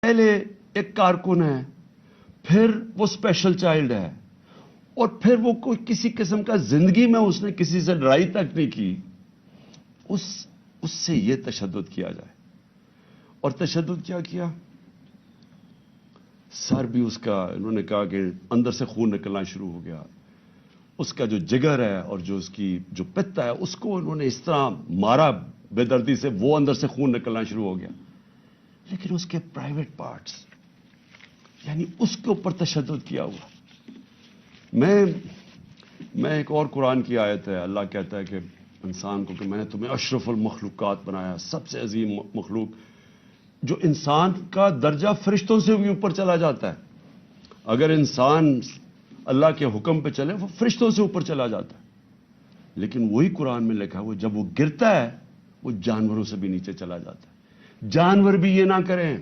پہلے ایک کارکن ہے، پھر وہ اسپیشل چائلڈ ہے، اور پھر وہ کوئی کسی قسم کا زندگی میں اس نے کسی سے لڑائی تک نہیں کی، اس سے یہ تشدد کیا جائے. اور تشدد کیا کیا؟ سر بھی اس کا، انہوں نے کہا کہ اندر سے خون نکلنا شروع ہو گیا. اس کا جو جگر ہے اور جو اس کی جو پتا ہے، اس کو انہوں نے اس طرح مارا بے دردی سے، وہ اندر سے خون نکلنا شروع ہو گیا. لیکن اس کے پرائیویٹ پارٹس، یعنی اس کے اوپر تشدد کیا ہوا. میں ایک اور قرآن کی آیت ہے، اللہ کہتا ہے کہ انسان کو کہ میں نے تمہیں اشرف المخلوقات بنایا، سب سے عظیم مخلوق، جو انسان کا درجہ فرشتوں سے بھی اوپر چلا جاتا ہے. اگر انسان اللہ کے حکم پہ چلے وہ فرشتوں سے اوپر چلا جاتا ہے. لیکن وہی قرآن میں لکھا وہ جب وہ گرتا ہے وہ جانوروں سے بھی نیچے چلا جاتا ہے. جانور بھی یہ نہ کریں.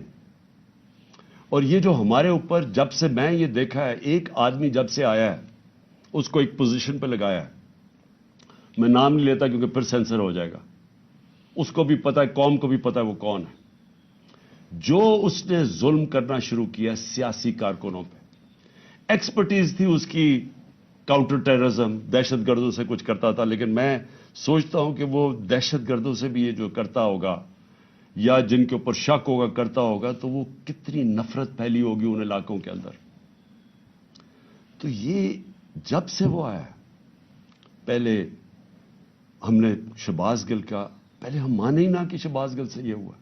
اور یہ جو ہمارے اوپر جب سے میں یہ دیکھا ہے، ایک آدمی جب سے آیا ہے اس کو ایک پوزیشن پہ لگایا ہے، میں نام نہیں لیتا کیونکہ پھر سینسر ہو جائے گا، اس کو بھی پتا ہے، قوم کو بھی پتا ہے وہ کون ہے. جو اس نے ظلم کرنا شروع کیا سیاسی کارکنوں پہ، ایکسپرٹیز تھی اس کی کاؤنٹر ٹیررزم، دہشت گردوں سے کچھ کرتا تھا. لیکن میں سوچتا ہوں کہ وہ دہشت گردوں سے بھی یہ جو کرتا ہوگا یا جن کے اوپر شک ہوگا کرتا ہوگا، تو وہ کتنی نفرت پھیلی ہوگی ان علاقوں کے اندر. تو یہ جب سے وہ آیا، پہلے ہم نے شہباز گل کا، پہلے ہم مانے ہی نہ کہ شہباز گل سے یہ ہوا.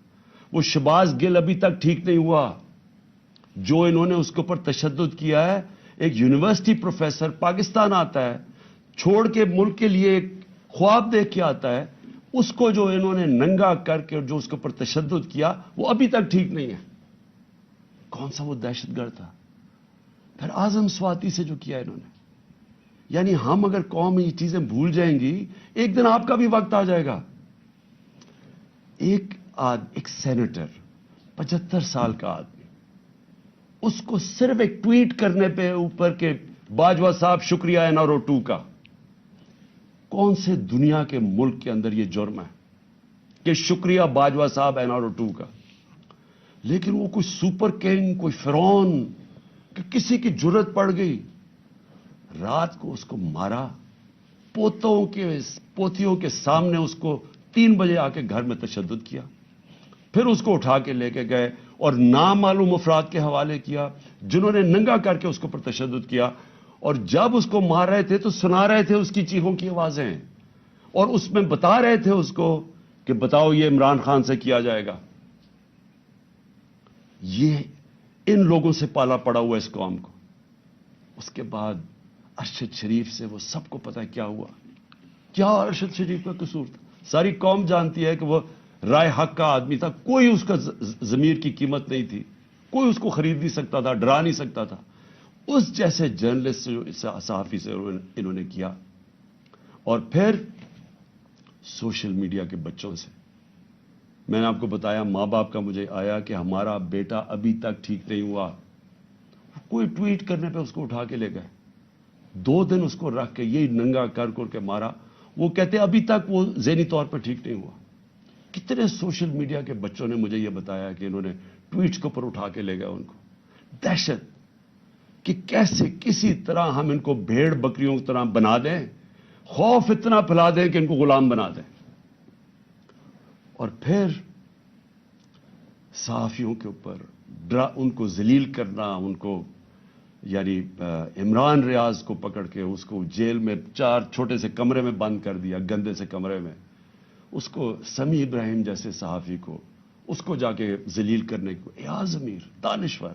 وہ شہباز گل ابھی تک ٹھیک نہیں ہوا. جو انہوں نے اس کے اوپر تشدد کیا ہے، ایک یونیورسٹی پروفیسر پاکستان آتا ہے، چھوڑ کے ملک کے لیے ایک خواب دیکھ کے آتا ہے، اس کو جو انہوں نے ننگا کر کے جو اس کے اوپر تشدد کیا وہ ابھی تک ٹھیک نہیں ہے. کون سا وہ دہشت گرد تھا؟ پھر اعظم سواتی سے جو کیا انہوں نے. یعنی ہم اگر قوم یہ چیزیں بھول جائیں گی، ایک دن آپ کا بھی وقت آ جائے گا. ایک سینیٹر 75 سال کا آدمی، اس کو صرف ایک ٹویٹ کرنے پہ اوپر کے باجوہ صاحب شکریہ NRO 2 کا، کون سے دنیا کے ملک کے اندر یہ جرم ہے کہ شکریہ باجوہ صاحب NRO 2 کا؟ لیکن وہ کوئی سپر کنگ، کوئی فرعون کہ کسی کی جرت پڑ گئی، رات کو اس کو مارا، پوتیوں کے سامنے اس کو 3 بجے آ کے گھر میں تشدد کیا، پھر اس کو اٹھا کے لے کے گئے اور نامعلوم افراد کے حوالے کیا جنہوں نے ننگا کر کے اس کے اوپر تشدد کیا. اور جب اس کو مار رہے تھے تو سنا رہے تھے اس کی چیخوں کی آوازیں، اور اس میں بتا رہے تھے اس کو کہ بتاؤ یہ عمران خان سے کیا جائے گا. یہ ان لوگوں سے پالا پڑا ہوا اس قوم کو. اس کے بعد ارشد شریف سے وہ سب کو پتا ہے کیا ہوا. کیا ارشد شریف کا قصور تھا؟ ساری قوم جانتی ہے کہ وہ رائے حق کا آدمی تھا، کوئی اس کا ضمیر کی قیمت نہیں تھی، کوئی اس کو خرید نہیں سکتا تھا، ڈرا نہیں سکتا تھا. اس جیسے جرنلسٹ سے، صحافی سے انہوں نے کیا. اور پھر سوشل میڈیا کے بچوں سے، میں نے آپ کو بتایا ماں باپ کا مجھے آیا کہ ہمارا بیٹا ابھی تک ٹھیک نہیں ہوا. کوئی ٹویٹ کرنے پہ اس کو اٹھا کے لے گئے، 2 دن اس کو رکھ کے یہی ننگا کر کے مارا. وہ کہتے ابھی تک وہ ذہنی طور پہ ٹھیک نہیں ہوا. کتنے سوشل میڈیا کے بچوں نے مجھے یہ بتایا کہ انہوں نے ٹویٹس کے اوپر اٹھا کے لے گئے ان کو. دہشت کہ کیسے کسی طرح ہم ان کو بھیڑ بکریوں کی طرح بنا دیں، خوف اتنا پھیلا دیں کہ ان کو غلام بنا دیں. اور پھر صحافیوں کے اوپر ان کو ذلیل کرنا، ان کو یعنی عمران ریاض کو پکڑ کے اس کو جیل میں 4 چھوٹے سے کمرے میں بند کر دیا، گندے سے کمرے میں. اس کو سمیع ابراہیم جیسے صحافی کو اس کو جا کے ذلیل کرنے کو، ایاز امیر دانشور،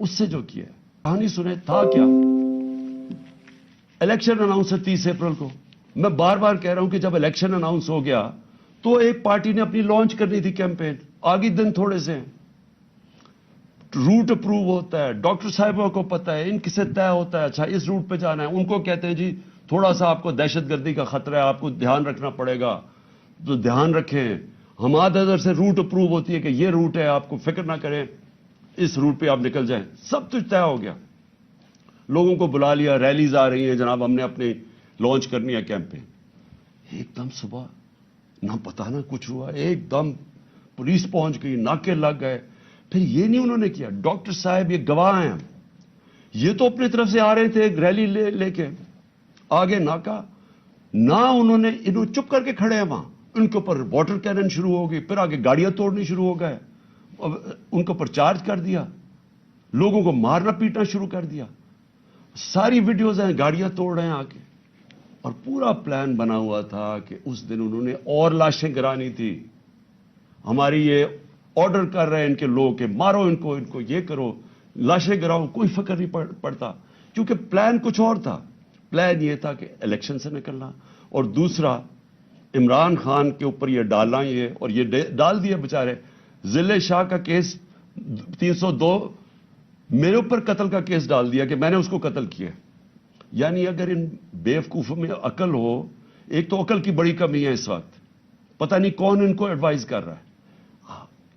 اس سے جو کیا کہانی سنے تھا کیا. الیکشن اناؤنس ہے 30 اپریل کو. میں بار بار کہہ رہا ہوں کہ جب الیکشن اناؤنس ہو گیا تو ایک پارٹی نے اپنی لانچ کرنی تھی کیمپین، آگے دن تھوڑے سے روٹ اپروو ہوتا ہے، ڈاکٹر صاحبوں کو پتا ہے، ان کسے طے ہوتا ہے اچھا اس روٹ پہ جانا ہے. ان کو کہتے ہیں جی تھوڑا سا آپ کو دہشت گردی کا خطرہ ہے، آپ کو دھیان رکھنا پڑے گا، تو دھیان رکھیں. ہمارے ادھر سے روٹ اپروو ہوتی ہے کہ یہ روٹ ہے، آپ کو فکر نہ کریں، اس روٹ پہ آپ نکل جائیں. سب کچھ طے ہو گیا، لوگوں کو بلا لیا، ریلیز آ رہی ہیں، جناب ہم نے اپنی لانچ کرنی ہے کیمپین. ایک دم صبح نہ پتا نہ کچھ ہوا، ایک دم پولیس پہنچ گئی، ناکے لگ گئے، پھر یہ نہیں انہوں نے کیا. ڈاکٹر صاحب یہ گواہ ہیں, یہ تو اپنی طرف سے آ رہے تھے ریلی لے کے, آگے ناکا نہ انہوں نے, انہوں چپ کر کے کھڑے ہیں وہاں, ان کے اوپر واٹر کینن شروع ہو گئی, پھر آگے گاڑیاں توڑنی شروع ہو گئے, ان کے اوپر چارج کر دیا, لوگوں کو مارنا پیٹنا شروع کر دیا. ساری ویڈیوز ہیں, گاڑیاں توڑ رہے ہیں آ کے. اور پورا پلان بنا ہوا تھا کہ اس دن انہوں نے اور لاشیں گرانی تھی. ہماری یہ آرڈر کر رہے ہیں ان کے لوگ کہ مارو ان کو یہ کرو, لاشیں گراؤ, کوئی فکر نہیں پڑتا, کیونکہ پلان کچھ اور تھا. پلان یہ تھا کہ الیکشن سے نکلنا, اور دوسرا عمران خان کے اوپر یہ ڈالنا, یہ اور یہ ڈال دیا بیچارے. ضلع شاہ کا کیس 302 میرے اوپر قتل کا کیس ڈال دیا کہ میں نے اس کو قتل کیا. یعنی اگر ان بیوقوفوں میں عقل ہو, ایک تو عقل کی بڑی کمی ہے اس وقت, پتہ نہیں کون ان کو ایڈوائز کر رہا ہے.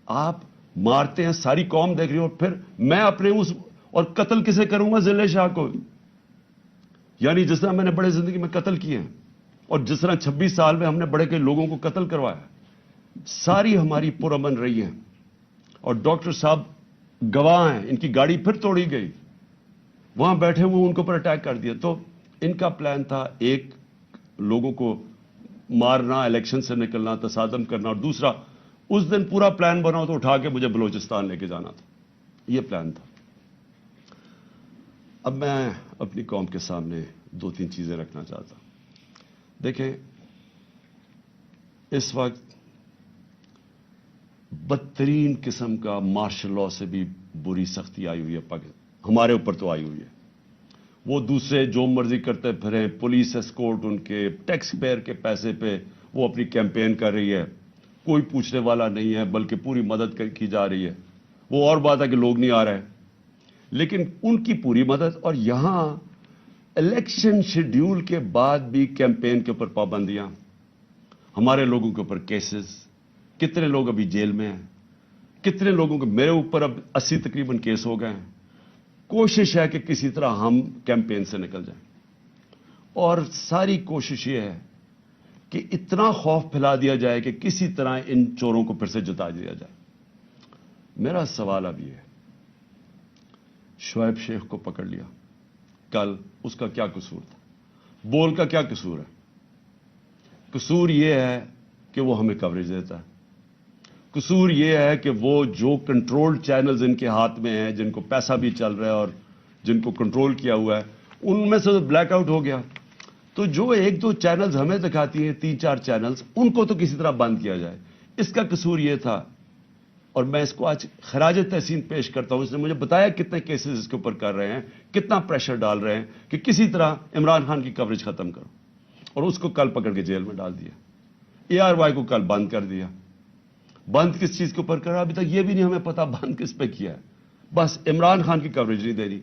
آپ مارتے ہیں, ساری قوم دیکھ رہی ہو, پھر میں اپنے اس, اور قتل کسے کروں گا؟ ضلع شاہ کو. یعنی جس طرح میں نے بڑے زندگی میں قتل کیے ہیں, اور جس طرح 26 سال میں ہم نے بڑے کے لوگوں کو قتل کروایا, ساری ہماری پرامن رہی ہیں. اور ڈاکٹر صاحب گواہ ہیں, ان کی گاڑی پھر توڑی گئی, وہاں بیٹھے ہوئے ان کے اوپر اٹیک کر دیا. تو ان کا پلان تھا ایک لوگوں کو مارنا, الیکشن سے نکلنا, تصادم کرنا, اور دوسرا اس دن پورا پلان بنا تو اٹھا کے مجھے بلوچستان لے کے جانا تھا. یہ پلان تھا. اب میں اپنی قوم کے سامنے 2-3 چیزیں رکھنا چاہتا ہوں. دیکھیں, اس وقت بدترین قسم کا مارشل لاء سے بھی بری سختی آئی ہوئی ہے پاکستان, ہمارے اوپر تو آئی ہوئی ہے. وہ دوسرے جو مرضی کرتے پھریں, پولیس اسکورٹ ان کے ٹیکس پیئر کے پیسے پہ وہ اپنی کیمپین کر رہی ہے, کوئی پوچھنے والا نہیں ہے, بلکہ پوری مدد کی جا رہی ہے. وہ اور بات ہے کہ لوگ نہیں آ رہے, لیکن ان کی پوری مدد. اور یہاں الیکشن شیڈیول کے بعد بھی کیمپین کے اوپر پابندیاں, ہمارے لوگوں کے اوپر کیسز, کتنے لوگ ابھی جیل میں ہیں, کتنے لوگوں کے, میرے اوپر اب 80 تقریباً کیس ہو گئے ہیں. کوشش ہے کہ کسی طرح ہم کیمپین سے نکل جائیں, اور ساری کوشش یہ ہے کہ اتنا خوف پھیلا دیا جائے کہ کسی طرح ان چوروں کو پھر سے جتا دیا جائے. میرا سوال اب یہ ہے, شعیب شیخ کو پکڑ لیا کل, اس کا کیا قصور تھا؟ بول کا کیا قصور ہے؟ قصور یہ ہے کہ وہ ہمیں کوریج دیتا ہے. قصور یہ ہے کہ وہ جو کنٹرول چینلز ان کے ہاتھ میں ہیں, جن کو پیسہ بھی چل رہا ہے اور جن کو کنٹرول کیا ہوا ہے, ان میں سے تو بلیک آؤٹ ہو گیا. تو جو 1-2 چینلز ہمیں دکھاتی ہیں, 3-4 چینلز, ان کو تو کسی طرح بند کیا جائے. اس کا قصور یہ تھا, اور میں اس کو آج خراج تحسین پیش کرتا ہوں. اس نے مجھے بتایا کتنے کیسز اس کے اوپر کر رہے ہیں, کتنا پریشر ڈال رہے ہیں کہ کسی طرح عمران خان کی کوریج ختم کرو, اور اس کو کل پکڑ کے جیل میں ڈال دیا. ARY کو کل بند کر دیا. بند کس چیز کے اوپر کرا ابھی تک یہ بھی نہیں ہمیں پتا, بند کس پہ کیا ہے. بس عمران خان کی کوریج نہیں دے رہی.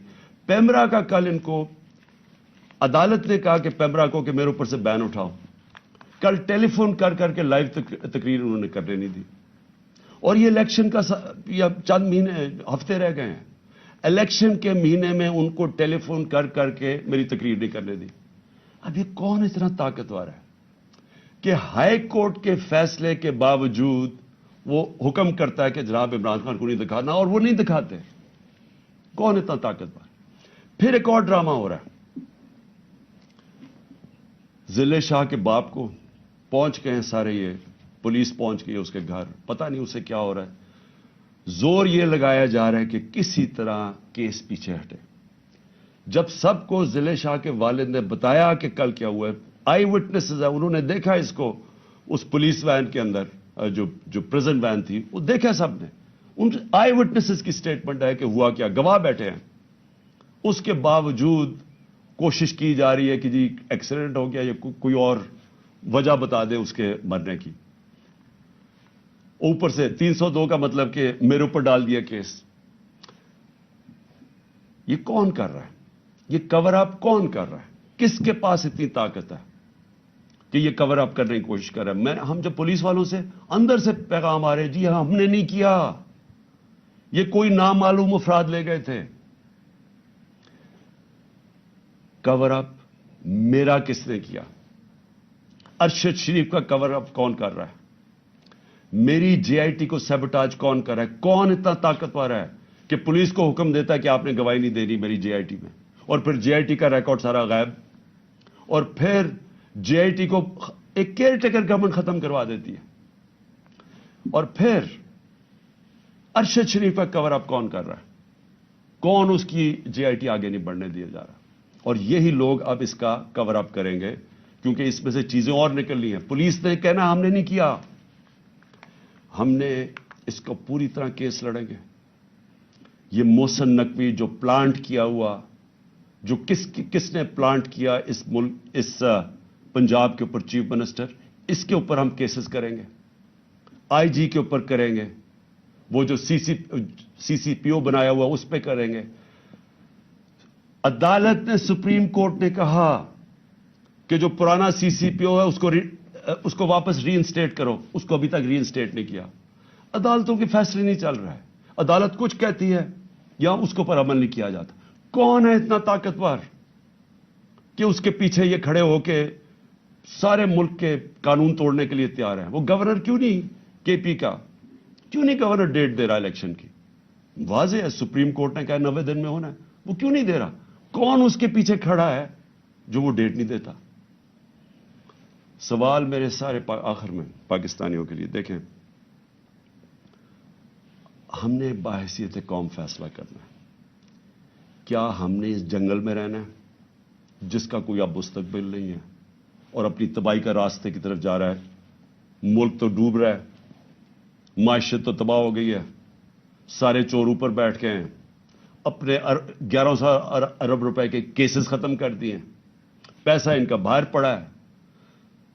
پیمرا کا کل ان کو عدالت نے کہا کہ پیمرا کو کہ میرے اوپر سے بین اٹھاؤ. کل ٹیلی فون کر کے لائیو تقریر انہوں نے کرنے نہیں دی. اور یہ الیکشن کا یا چند مہینے, ہفتے رہ گئے ہیں, الیکشن کے مہینے میں ان کو ٹیلی فون کر کے میری تقریر نہیں کرنے دی. اب یہ کون اتنا طاقتور ہے کہ ہائی کورٹ کے فیصلے کے باوجود وہ حکم کرتا ہے کہ جناب عمران خان کو نہیں دکھانا, اور وہ نہیں دکھاتے؟ کون اتنا طاقتور؟ پھر ایک اور ڈرامہ ہو رہا ہے. ضلع شاہ کے باپ کو پہنچ گئے ہیں سارے, یہ پولیس پہنچ گئی اس کے گھر, پتہ نہیں اسے کیا ہو رہا ہے. زور یہ لگایا جا رہا ہے کہ کسی طرح کیس پیچھے ہٹے. جب سب کو ضلع شاہ کے والد نے بتایا کہ کل کیا ہوا ہے, آئی وٹنسز ہیں, انہوں نے دیکھا اس کو اس پولیس وین کے اندر, جو پریزن وین تھی, وہ دیکھا سب نے. ان آئی وٹنسز کی سٹیٹمنٹ ہے کہ ہوا کیا, گواہ بیٹھے ہیں. اس کے باوجود کوشش کی جا رہی ہے کہ جی ایکسیڈنٹ ہو گیا یا کوئی اور وجہ بتا دے اس کے مرنے کی. اوپر سے 302 کا مطلب کہ میرے اوپر ڈال دیا کیس. یہ کون کر رہا ہے؟ یہ کور اپ کون کر رہا ہے؟ کس کے پاس اتنی طاقت ہے کہ یہ کور اپ کرنے کی کوشش کر رہا ہے؟ ہم جب پولیس والوں سے اندر سے پیغام آ رہے, جی ہم نے نہیں کیا, یہ کوئی نامعلوم افراد لے گئے تھے. کور اپ میرا کس نے کیا؟ ارشد شریف کا کور اپ کون کر رہا ہے؟ میری JIT کو سیبوٹاج کون کر رہا ہے؟ کون اتنا طاقتور ہے کہ پولیس کو حکم دیتا ہے کہ آپ نے گواہی نہیں دینی میری JIT میں، اور پھر JIT کا ریکارڈ سارا غائب، اور پھر JIT کو ایک کیئر ٹیکر گورنمنٹ ختم کروا دیتی ہے، اور پھر ارشد شریف کا کور اپ کون کر رہا ہے؟ کون اس کی JIT آگے نہیں بڑھنے دیا جا رہا؟ اور یہی لوگ اب اس کا کور اپ کریں گے، کیونکہ اس میں سے چیزیں اور نکلنی ہیں۔ پولیس نے کہنا ہم نے نہیں کیا، ہم نے اس کو پوری طرح کیس لڑیں گے۔ یہ محسن نقوی جو پلانٹ کیا ہوا، جو کس نے پلانٹ کیا اس ملک، اس پنجاب کے اوپر چیف منسٹر، اس کے اوپر ہم کیسز کریں گے، IG کے اوپر کریں گے، وہ جو CCPO بنایا ہوا اس پہ کریں گے۔ عدالت نے، سپریم کورٹ نے کہا کہ جو پرانا CCPO ہے اس کو واپس ری انسٹیٹ کرو، اس کو ابھی تک ری انسٹیٹ نہیں کیا۔ عدالتوں کے فیصلے نہیں چل رہا ہے، عدالت کچھ کہتی ہے یا اس کے اوپر عمل نہیں کیا جاتا۔ کون ہے اتنا طاقتور کہ اس کے پیچھے یہ کھڑے ہو کے سارے ملک کے قانون توڑنے کے لیے تیار ہے؟ وہ گورنر کیوں نہیں، KP کا کیوں نہیں گورنر ڈیٹ دے رہا الیکشن کی؟ واضح ہے، سپریم کورٹ نے کہا 90 دن میں ہونا ہے، وہ کیوں نہیں دے رہا؟ کون اس کے پیچھے کھڑا ہے جو وہ ڈیٹ نہیں دیتا؟ سوال میرے سارے آخر میں پاکستانیوں کے لیے، دیکھیں، ہم نے بحیثیت قوم فیصلہ کرنا ہے۔ کیا ہم نے اس جنگل میں رہنا ہے جس کا کوئی اب مستقبل نہیں ہے اور اپنی تباہی کا راستے کی طرف جا رہا ہے؟ ملک تو ڈوب رہا ہے، معیشت تو تباہ ہو گئی ہے، سارے چور اوپر بیٹھ کے ہیں، اپنے 1100 ارب روپے کے کیسز ختم کر دیے، پیسہ ان کا باہر پڑا ہے،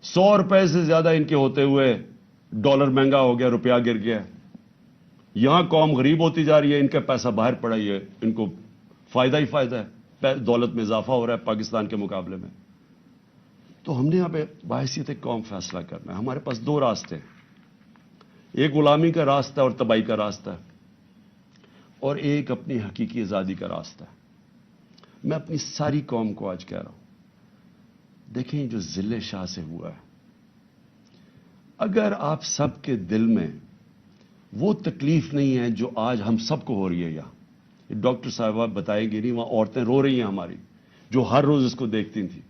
100 روپے سے زیادہ ان کے ہوتے ہوئے ڈالر مہنگا ہو گیا، روپیہ گر گیا، یہاں قوم غریب ہوتی جا رہی ہے، ان کا پیسہ باہر پڑا ہی ہے، ان کو فائدہ ہی فائدہ ہے، دولت میں اضافہ ہو رہا ہے پاکستان کے مقابلے میں۔ تو ہم نے اب بحیثیت قوم فیصلہ کرنا ہے۔ ہمارے پاس 2 راستے ہیں، ایک غلامی کا راستہ اور تباہی کا راستہ ہے، اور ایک اپنی حقیقی آزادی کا راستہ ہے۔ میں اپنی ساری قوم کو آج کہہ رہا ہوں، دیکھیں جو ذل شاہ سے ہوا ہے، اگر آپ سب کے دل میں وہ تکلیف نہیں ہے جو آج ہم سب کو ہو رہی ہے، یہاں ڈاکٹر صاحبہ بتائیں گے نہیں، وہاں عورتیں رو رہی ہیں ہماری، جو ہر روز اس کو دیکھتی تھیں۔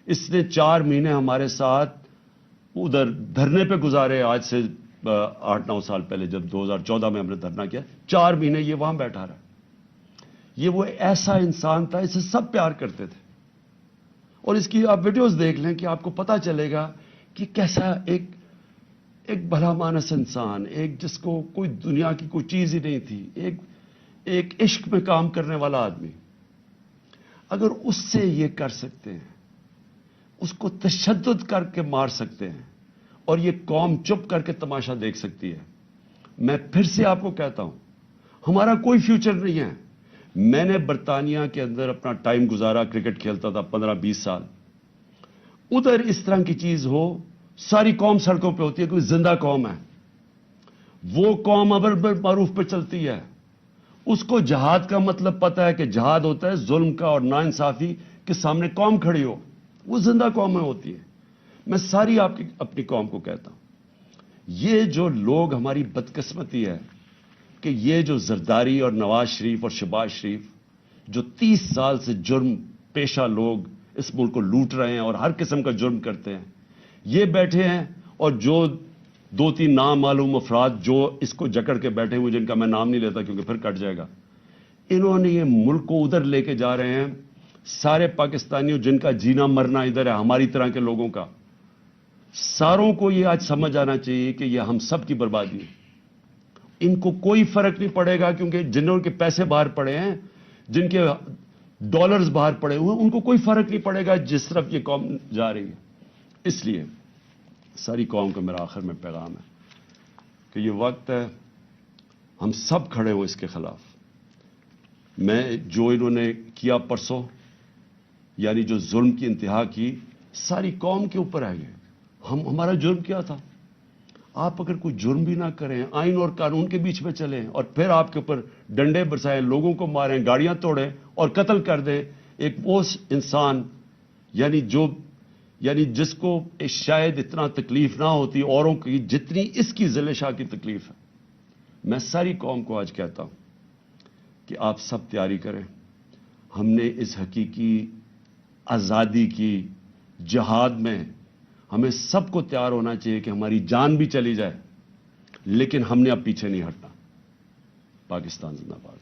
اس نے 4 مہینے ہمارے ساتھ ادھر دھرنے پہ گزارے، آج سے 8-9 سال پہلے جب 2014 میں ہم نے دھرنا کیا، 4 مہینے یہ وہاں بیٹھا رہا۔ یہ وہ ایسا انسان تھا، اسے سب پیار کرتے تھے، اور اس کی آپ ویڈیوز دیکھ لیں کہ آپ کو پتا چلے گا کہ کیسا ایک بھلا مانس انسان، ایک جس کو کوئی دنیا کی کوئی چیز ہی نہیں تھی، ایک عشق میں کام کرنے والا آدمی۔ اگر اس سے یہ کر سکتے ہیں، اس کو تشدد کر کے مار سکتے ہیں، اور یہ قوم چپ کر کے تماشا دیکھ سکتی ہے، میں پھر سے آپ کو کہتا ہوں، ہمارا کوئی فیوچر نہیں ہے۔ میں نے برطانیہ کے اندر اپنا ٹائم گزارا، کرکٹ کھیلتا تھا 15-20 سال، ادھر اس طرح کی چیز ہو، ساری قوم سڑکوں پہ ہوتی ہے، کوئی زندہ قوم ہے، وہ قوم امر بالمعروف پہ چلتی ہے، اس کو جہاد کا مطلب پتا ہے کہ جہاد ہوتا ہے ظلم کا اور ناانصافی کے سامنے قوم کھڑی ہو، وہ زندہ قومیں ہوتی ہیں۔ میں ساری اپنی قوم کو کہتا ہوں، یہ جو لوگ، ہماری بدقسمتی ہے کہ یہ جو زرداری اور نواز شریف اور شہباز شریف جو 30 سال سے جرم پیشہ لوگ اس ملک کو لوٹ رہے ہیں اور ہر قسم کا جرم کرتے ہیں، یہ بیٹھے ہیں، اور جو 2-3 نامعلوم افراد جو اس کو جکڑ کے بیٹھے ہوئے، جن کا میں نام نہیں لیتا کیونکہ پھر کٹ جائے گا، انہوں نے یہ ملک کو ادھر لے کے جا رہے ہیں۔ سارے پاکستانیوں جن کا جینا مرنا ادھر ہے، ہماری طرح کے لوگوں کا، ساروں کو یہ آج سمجھ آنا چاہیے کہ یہ ہم سب کی بربادی ہے۔ ان کو کوئی فرق نہیں پڑے گا، کیونکہ جنہوں کے پیسے باہر پڑے ہیں، جن کے ڈالرز باہر پڑے ہوئے ہیں، ان کو کوئی فرق نہیں پڑے گا جس طرف یہ قوم جا رہی ہے۔ اس لیے ساری قوم کا میرا آخر میں پیغام ہے کہ یہ وقت ہے ہم سب کھڑے ہوں اس کے خلاف۔ میں جو انہوں نے کیا پرسوں، یعنی جو ظلم کی انتہا کی، ساری قوم کے اوپر ہے۔ ہمارا جرم کیا تھا؟ آپ اگر کوئی جرم بھی نہ کریں، آئین اور قانون کے بیچ میں چلیں، اور پھر آپ کے اوپر ڈنڈے برسائیں، لوگوں کو ماریں، گاڑیاں توڑیں اور قتل کر دیں ایک وہ انسان، یعنی جو یعنی جس کو شاید اتنا تکلیف نہ ہوتی اوروں کی جتنی اس کی ذل شاہ کی تکلیف ہے. میں ساری قوم کو آج کہتا ہوں کہ آپ سب تیاری کریں. ہم نے اس حقیقی آزادی کی جہاد میں ہمیں سب کو تیار ہونا چاہیے کہ ہماری جان بھی چلی جائے لیکن ہم نے اب پیچھے نہیں ہٹنا. پاکستان زندہ باد.